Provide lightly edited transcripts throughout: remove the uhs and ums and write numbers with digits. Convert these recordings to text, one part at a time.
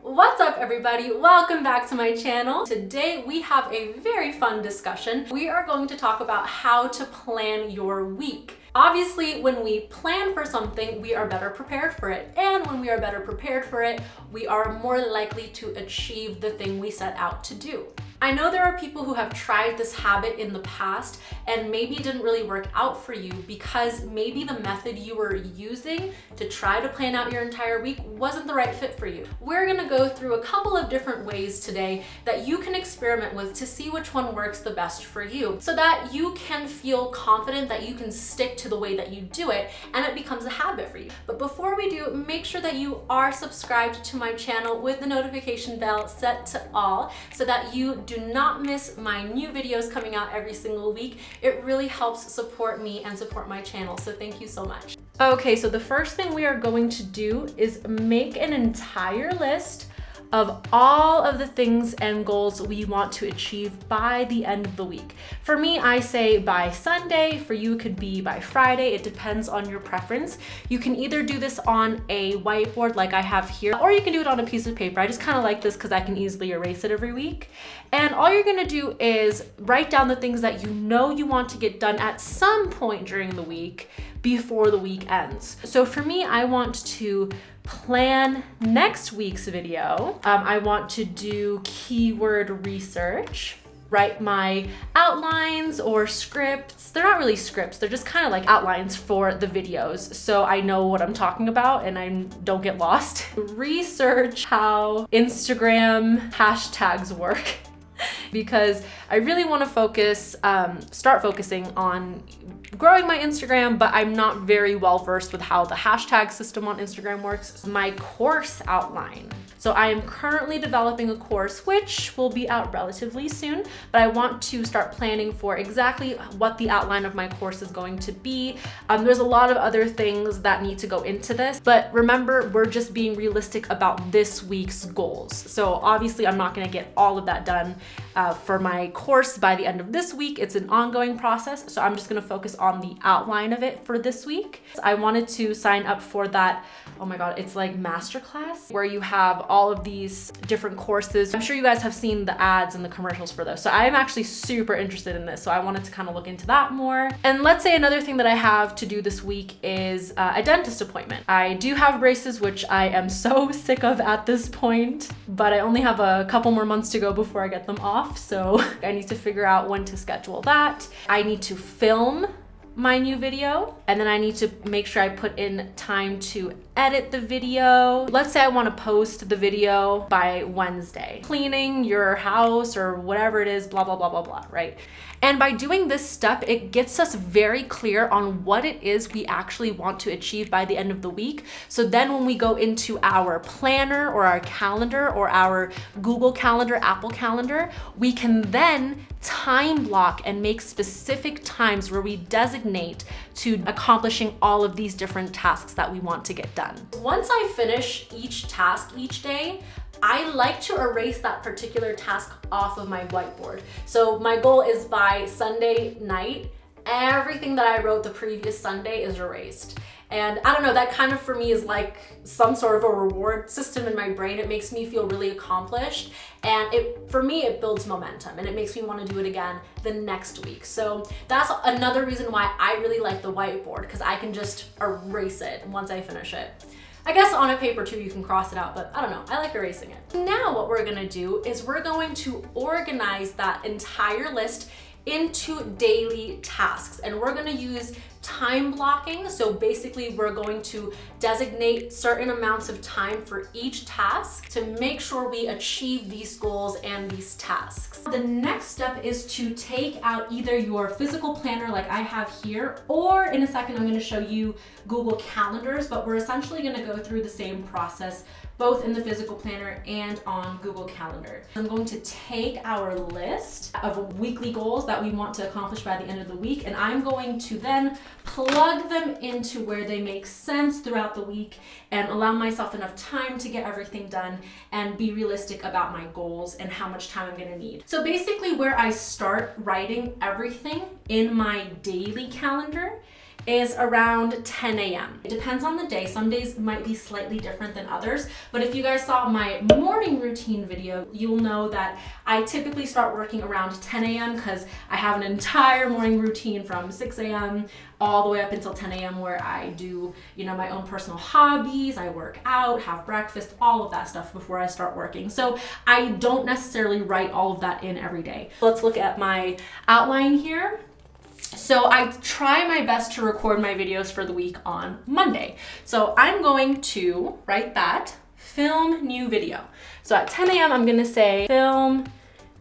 What's up everybody? Welcome back to my channel. Today we have a very fun discussion. We are going to talk about how to plan your week. Obviously, when we plan for something, we are better prepared for it. And when we are better prepared for it, we are more likely to achieve the thing we set out to do. I know there are people who have tried this habit in the past and maybe it didn't really work out for you because maybe the method you were using to try to plan out your entire week wasn't the right fit for you. We're gonna go through a couple of different ways today that you can experiment with to see which one works the best for you so that you can feel confident that you can stick to the way that you do it and it becomes a habit for you. But before we do, make sure that you are subscribed to my channel with the notification bell set to all so that you do not miss my new videos coming out every single week. It really helps support me and support my channel, so thank you so much. Okay, so the first thing we are going to do is make an entire list of all of the things and goals we want to achieve by the end of the week. For me, I say by Sunday. For you, it could be by Friday. It depends on your preference. You can either do this on a whiteboard like I have here, or you can do it on a piece of paper. I just kind of like this because I can easily erase it every week. And all you're gonna do is write down the things that you know you want to get done at some point during the week before the week ends. So for me, I want to plan next week's video. I want to do keyword research, write my outlines or scripts. They're not really scripts, they're just kind of like outlines for the videos so I know what I'm talking about and I don't get lost. Research how Instagram hashtags work because I really want to start focusing on growing my Instagram, but I'm not very well versed with how the hashtag system on Instagram works. My course outline. So I am currently developing a course which will be out relatively soon, but I want to start planning for exactly what the outline of my course is going to be. There's a lot of other things that need to go into this, but remember, we're just being realistic about this week's goals. So obviously I'm not gonna get all of that done for my course by the end of this week. It's an ongoing process, so I'm just gonna focus on the outline of it for this week. I wanted to sign up for that, oh my God, it's like masterclass where you have all of these different courses. I'm sure you guys have seen the ads and the commercials for those. So I'm actually super interested in this. So I wanted to kind of look into that more. And let's say another thing that I have to do this week is a dentist appointment. I do have braces, which I am so sick of at this point, but I only have a couple more months to go before I get them off. So I need to figure out when to schedule that. I need to film my new video, and then I need to make sure I put in time to edit the video. Let's say I want to post the video by Wednesday. Cleaning your house or whatever it is, blah, blah, blah, blah, blah, right? And by doing this step, it gets us very clear on what it is we actually want to achieve by the end of the week. So then when we go into our planner or our calendar or our Google Calendar, Apple Calendar, we can then time block and make specific times where we designate to accomplishing all of these different tasks that we want to get done. Once I finish each task each day, I like to erase that particular task off of my whiteboard. So my goal is by Sunday night, everything that I wrote the previous Sunday is erased. And I don't know, that kind of for me is like some sort of a reward system in my brain. It makes me feel really accomplished. And for me, it builds momentum and it makes me want to do it again the next week. So that's another reason why I really like the whiteboard, because I can just erase it once I finish it. I guess on a paper too, you can cross it out, but I don't know, I like erasing it. Now what we're gonna do is we're going to organize that entire list into daily tasks, and we're gonna use time blocking. So basically we're going to designate certain amounts of time for each task to make sure we achieve these goals and these tasks. The next step is to take out either your physical planner like I have here, or in a second I'm going to show you Google Calendars, but we're essentially going to go through the same process both in the physical planner and on Google Calendar. I'm going to take our list of weekly goals that we want to accomplish by the end of the week, and I'm going to then plug them into where they make sense throughout the week and allow myself enough time to get everything done and be realistic about my goals and how much time I'm gonna need. So basically where I start writing everything in my daily calendar is around 10 a.m. It depends on the day. Some days might be slightly different than others, but if you guys saw my morning routine video, you'll know that I typically start working around 10 a.m. because I have an entire morning routine from 6 a.m. all the way up until 10 a.m. where I do, my own personal hobbies, I work out, have breakfast, all of that stuff before I start working. So I don't necessarily write all of that in every day. Let's look at my outline here. So I try my best to record my videos for the week on Monday. So I'm going to write that, film new video. So at 10 a.m. I'm gonna say film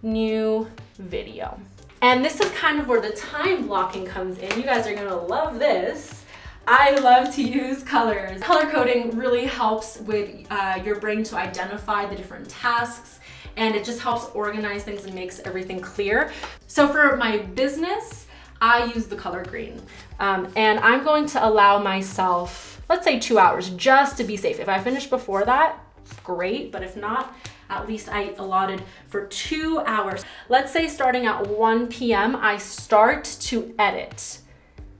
new video. And this is kind of where the time blocking comes in. You guys are gonna love this. I love to use colors. Color coding really helps with your brain to identify the different tasks, and it just helps organize things and makes everything clear. So for my business, I use the color green. And I'm going to allow myself, let's say 2 hours, just to be safe. If I finish before that, great, but if not, at least I allotted for 2 hours. Let's say starting at 1 p.m., I start to edit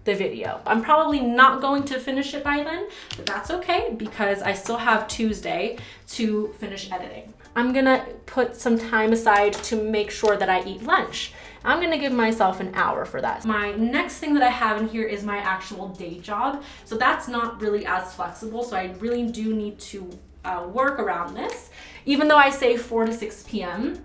the video. I'm probably not going to finish it by then, but that's okay because I still have Tuesday to finish editing. I'm gonna put some time aside to make sure that I eat lunch. I'm gonna give myself an hour for that. My next thing that I have in here is my actual day job. So that's not really as flexible, so I really do need to work around this. Even though I say 4 to 6 p.m.,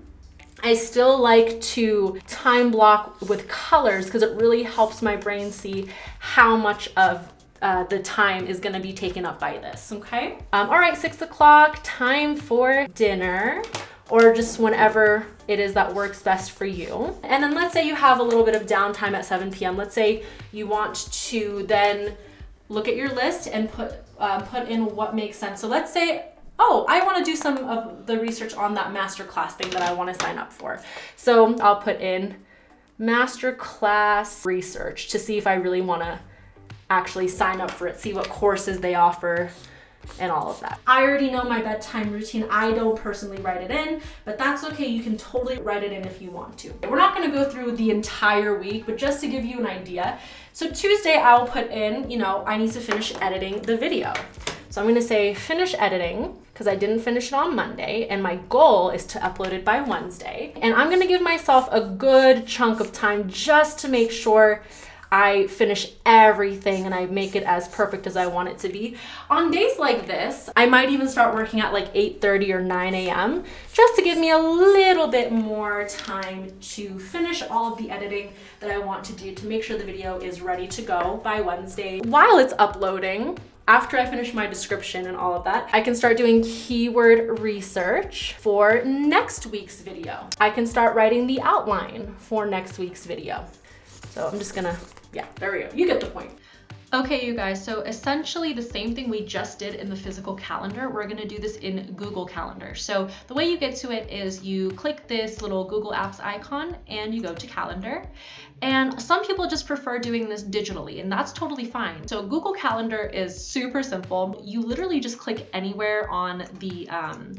I still like to time block with colors because it really helps my brain see how much of the time is gonna be taken up by this, okay? All right, 6 o'clock, time for dinner, or just whenever it is that works best for you. And then let's say you have a little bit of downtime at 7 p.m. Let's say you want to then look at your list and put in what makes sense. So let's say, oh, I want to do some of the research on that masterclass thing that I want to sign up for. So I'll put in masterclass research to see if I really want to actually sign up for it, see what courses they offer and all of that. I already know my bedtime routine. I don't personally write it in, but that's okay. You can totally write it in if you want to. We're not going to go through the entire week, but just to give you an idea. So Tuesday I'll put in, I need to finish editing the video. So I'm going to say finish editing because I didn't finish it on Monday and my goal is to upload it by Wednesday. And I'm going to give myself a good chunk of time just to make sure I finish everything and I make it as perfect as I want it to be. On days like this, I might even start working at like 8:30 or 9 a.m. just to give me a little bit more time to finish all of the editing that I want to do to make sure the video is ready to go by Wednesday. While it's uploading, after I finish my description and all of that, I can start doing keyword research for next week's video. I can start writing the outline for next week's video. So I'm just gonna, yeah, there we go. You get the point. Okay, you guys, so essentially the same thing we just did in the physical calendar, we're gonna do this in Google Calendar. So the way you get to it is you click this little Google Apps icon and you go to Calendar. And some people just prefer doing this digitally, and that's totally fine. So Google Calendar is super simple. You literally just click anywhere on the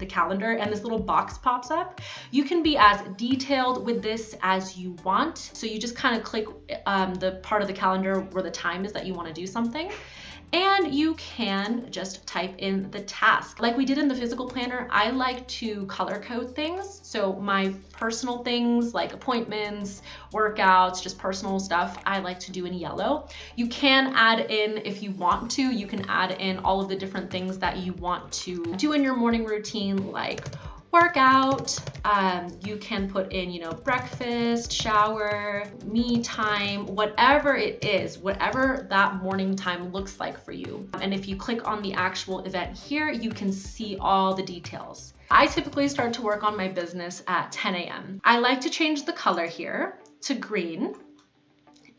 calendar and this little box pops up. You can be as detailed with this as you want. So you just kind of click the part of the calendar where the time is that you want to do something. And you can just type in the task. Like we did in the physical planner, I like to color code things. So my personal things like appointments, workouts, just personal stuff, I like to do in yellow. You can add in, if you want to, you can add in all of the different things that you want to do in your morning routine, like workout, you can put in, breakfast, shower, me time, whatever it is, whatever that morning time looks like for you. And if you click on the actual event here, you can see all the details. I typically start to work on my business at 10 a.m. I like to change the color here to green.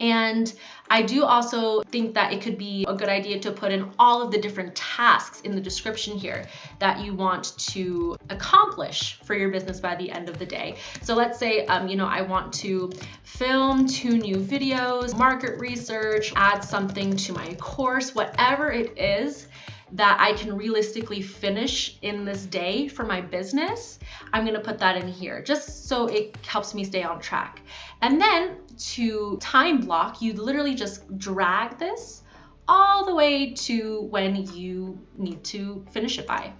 And I do also think that it could be a good idea to put in all of the different tasks in the description here that you want to accomplish for your business by the end of the day. So let's say, I want to film 2 new videos, market research, add something to my course, whatever it is that I can realistically finish in this day for my business, I'm gonna put that in here just so it helps me stay on track. And then to time block, you literally just drag this all the way to when you need to finish it by.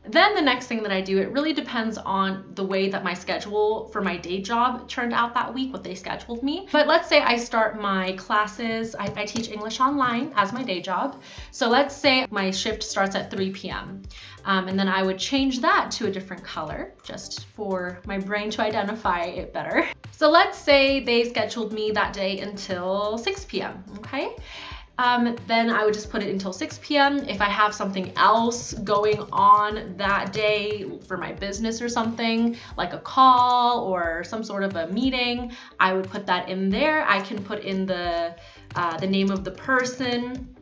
Then the next thing that I do, it really depends on the way that my schedule for my day job turned out that week, what they scheduled me. But let's say I start my classes, I teach English online as my day job. So let's say my shift starts at 3 p.m. And then I would change that to a different color just for my brain to identify it better. So let's say they scheduled me that day until 6 p.m., okay? Then I would just put it until 6 p.m. If I have something else going on that day for my business or something, like a call or some sort of a meeting, I would put that in there. I can put in the name of the person.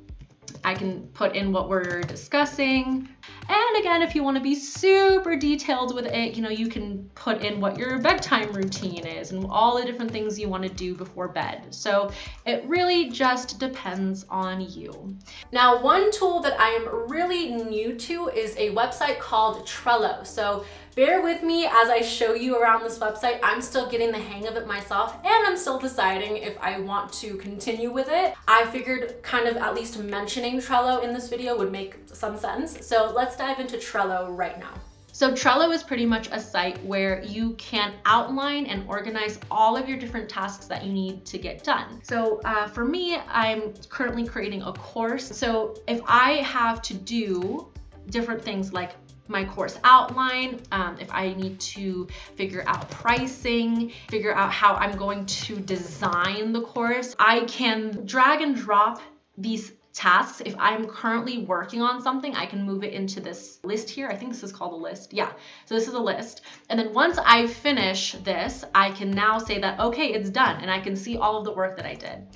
I can put in what we're discussing. And again, if you want to be super detailed with it, you can put in what your bedtime routine is and all the different things you want to do before bed. So it really just depends on you. Now, one tool that I am really new to is a website called Trello. So bear with me as I show you around this website. I'm still getting the hang of it myself, and I'm still deciding if I want to continue with it. I figured kind of at least mentioning Trello in this video would make some sense. So let's dive into Trello right now. So Trello is pretty much a site where you can outline and organize all of your different tasks that you need to get done. So for me, I'm currently creating a course. So if I have to do different things like my course outline, if I need to figure out pricing, figure out how I'm going to design the course, I can drag and drop these tasks. If I'm currently working on something, I can move it into this list here. I think this is called a list. Yeah, so this is a list. And then once I finish this, I can now say that, okay, it's done. And I can see all of the work that I did.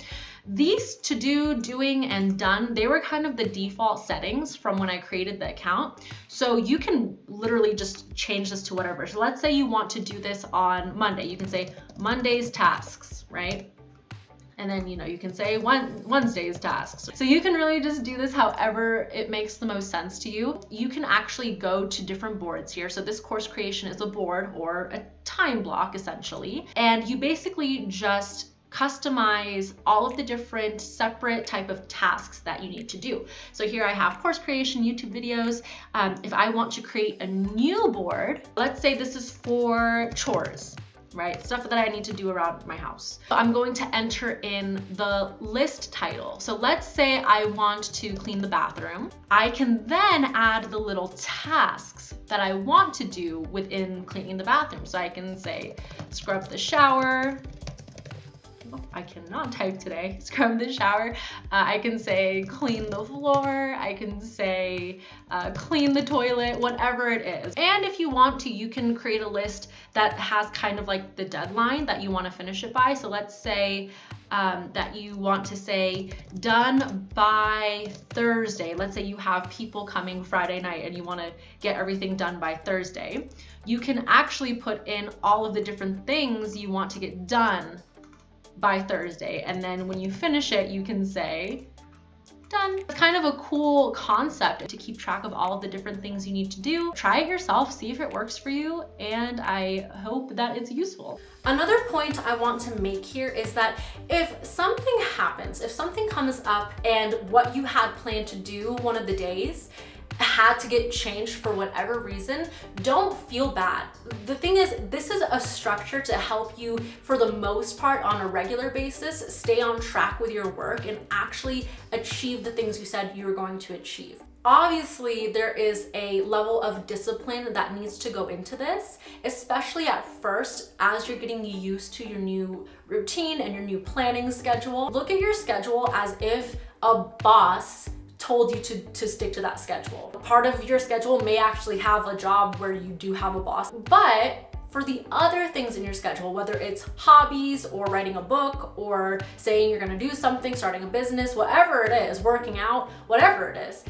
These to do, doing, and done, they were kind of the default settings from when I created the account. So you can literally just change this to whatever. So let's say you want to do this on Monday. You can say Monday's tasks, right? And then, you can say Wednesday's tasks. So you can really just do this however it makes the most sense to you. You can actually go to different boards here. So this course creation is a board or a time block essentially. And you basically just customize all of the different separate type of tasks that you need to do. So here I have course creation, YouTube videos. If I want to create a new board, let's say this is for chores, right? Stuff that I need to do around my house. So I'm going to enter in the list title. So let's say I want to clean the bathroom. I can then add the little tasks that I want to do within cleaning the bathroom. So I can say scrub the shower. I cannot type today. Scrub the shower. I can say clean the floor. I can say clean the toilet, whatever it is. And if you want to, you can create a list that has kind of like the deadline that you want to finish it by. So let's say that you want to say done by Thursday. Let's say you have people coming Friday night and you want to get everything done by Thursday. You can actually put in all of the different things you want to get done by Thursday, and then when you finish it, you can say done. It's kind of a cool concept to keep track of all of the different things you need to do. Try it yourself, see if it works for you, and I hope that it's useful. Another point I want to make here is that if something happens, if something comes up and what you had planned to do one of the days had to get changed for whatever reason, don't feel bad. The thing is, this is a structure to help you, for the most part, on a regular basis, stay on track with your work and actually achieve the things you said you were going to achieve. Obviously, there is a level of discipline that needs to go into this, especially at first as you're getting used to your new routine and your new planning schedule. Look at your schedule as if a boss told you to stick to that schedule. Part of your schedule may actually have a job where you do have a boss, but for the other things in your schedule, whether it's hobbies or writing a book or saying you're gonna do something, starting a business, whatever it is, working out, whatever it is,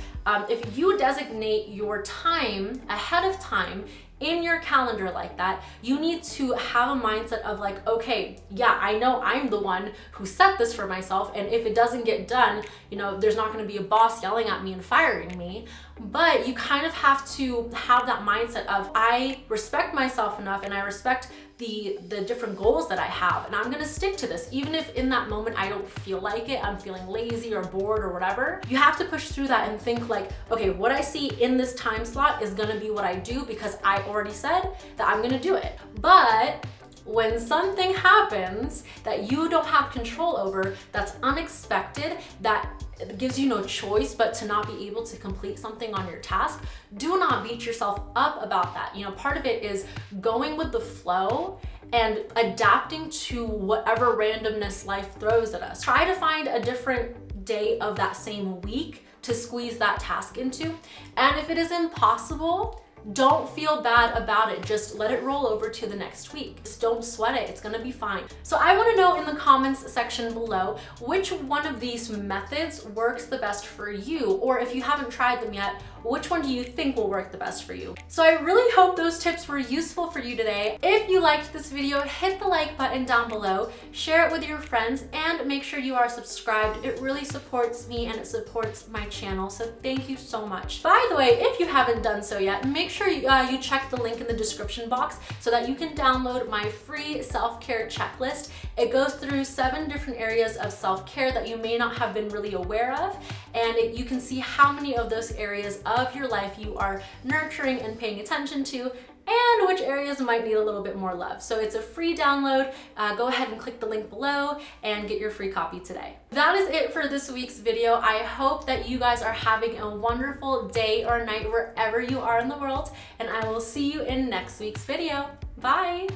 if you designate your time ahead of time in your calendar like that, you need to have a mindset of like, okay, yeah, I know I'm the one who set this for myself, and if it doesn't get done, there's not gonna be a boss yelling at me and firing me. But you kind of have to have that mindset of, I respect myself enough and I respect the different goals that I have, and I'm gonna stick to this. Even if in that moment I don't feel like it, I'm feeling lazy or bored or whatever, you have to push through that and think like, okay, what I see in this time slot is gonna be what I do because I already said that I'm gonna do it. But when something happens that you don't have control over, that's unexpected, that gives you no choice but to not be able to complete something on your task, do not beat yourself up about that. You know, part of it is going with the flow and adapting to whatever randomness life throws at us. Try to find a different day of that same week to squeeze that task into. And if it is impossible, don't feel bad about it. Just let it roll over to the next week. Just don't sweat it. It's gonna be fine. So I wanna know in the comments section below, which one of these methods works the best for you? Or if you haven't tried them yet, which one do you think will work the best for you? So I really hope those tips were useful for you today. If you liked this video, hit the like button down below, share it with your friends, and make sure you are subscribed. It really supports me and it supports my channel, so thank you so much. By the way, if you haven't done so yet, make sure you check the link in the description box so that you can download my free self-care checklist. It goes through 7 different areas of self-care that you may not have been really aware of, and you can see how many of those areas of your life you are nurturing and paying attention to, and which areas might need a little bit more love. So it's a free download. Go ahead and click the link below and get your free copy today. That is it for this week's video. I hope that you guys are having a wonderful day or night wherever you are in the world, and I will see you in next week's video. Bye.